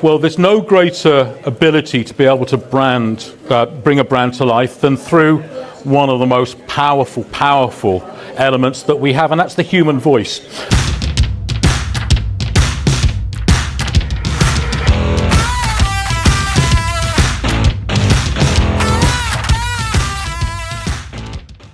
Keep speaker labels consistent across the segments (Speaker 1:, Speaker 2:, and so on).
Speaker 1: Well, there's no greater ability to be able to bring a brand to life than through one of the most powerful elements that we have, and that's the human voice.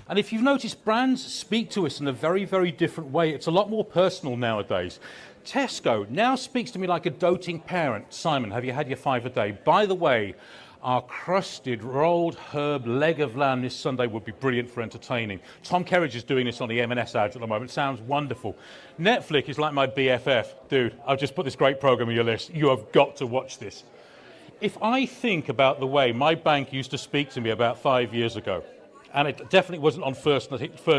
Speaker 1: And if you've noticed, brands speak to us in a very different way. It's a lot more personal nowadays. Tesco now speaks to me like a doting parent. Simon, have you had your 5 a day? By the way, our crusted rolled herb leg of lamb this Sunday would be brilliant for entertaining. Tom Kerridge is doing this on the M&S ads at the moment. Sounds wonderful. Netflix is like my BFF. Dude, I've just put this great program on your list. You have got to watch this. If I think about the way my bank used to speak to me about 5 years ago, and it definitely wasn't on first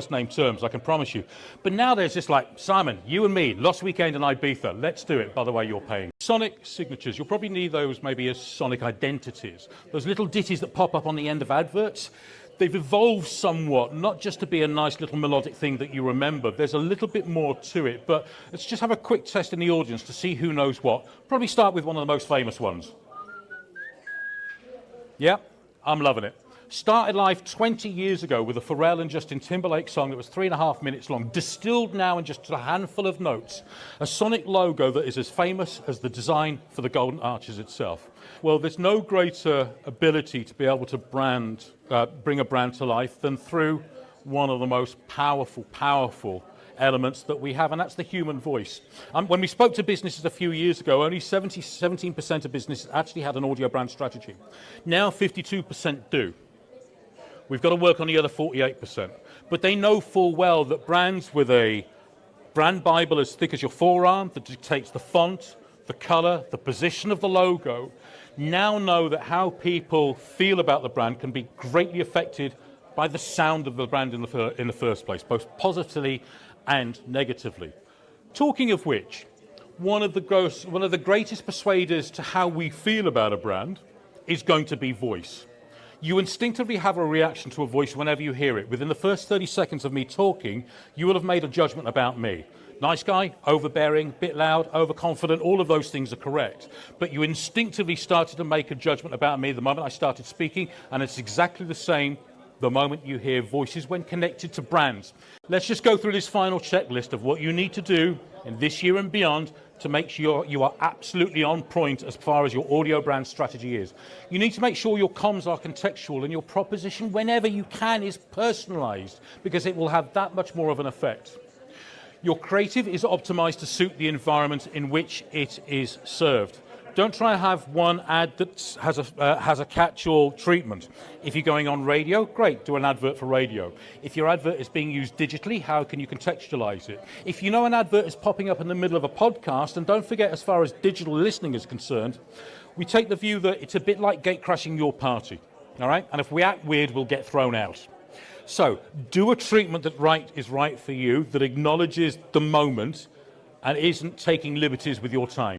Speaker 1: name terms, I can promise you. But now there's just like, Simon, you and me, last weekend in Ibiza, let's do it. By the way, you're paying. Sonic signatures, you'll probably need those maybe as sonic identities. Those little ditties that pop up on the end of adverts, they've evolved somewhat, not just to be a nice little melodic thing that you remember. There's a little bit more to it, but let's just have a quick test in the audience to see who knows what. Probably start with one of the most famous ones. Yeah, I'm loving it. Started life 20 years ago with a Pharrell and Justin Timberlake song that was 3.5 minutes long, distilled now in just a handful of notes. A sonic logo that is as famous as the design for the Golden Arches itself. Well, there's no greater ability to be able to bring a brand to life than through one of the most powerful elements that we have, and that's the human voice. When we spoke to businesses a few years ago, only 17% of businesses actually had an audio brand strategy. Now 52% do. We've got to work on the other 48%. But they know full well that brands with a brand Bible as thick as your forearm that dictates the font, the color, the position of the logo, now know that how people feel about the brand can be greatly affected by the sound of the brand in the first place, both positively and negatively. Talking of which, one of the greatest persuaders to how we feel about a brand is going to be voice. You instinctively have a reaction to a voice whenever you hear it. Within the first 30 seconds of me talking, you will have made a judgment about me. Nice guy, overbearing, bit loud, overconfident, all of those things are correct. But you instinctively started to make a judgment about me the moment I started speaking, and it's exactly the same the moment you hear voices when connected to brands. Let's just go through this final checklist of what you need to do in this year and beyond to make sure you are absolutely on point as far as your audio brand strategy is. You need to make sure your comms are contextual and your proposition, whenever you can, is personalized, because it will have that much more of an effect. Your creative is optimized to suit the environment in which it is served. Don't try and have one ad that has a catch-all treatment. If you're going on radio, great, do an advert for radio. If your advert is being used digitally, how can you contextualize it? If you know an advert is popping up in the middle of a podcast, and don't forget, as far as digital listening is concerned, we take the view that it's a bit like gate crashing your party, all right? And if we act weird, we'll get thrown out. So do a treatment that is right for you, that acknowledges the moment and isn't taking liberties with your time.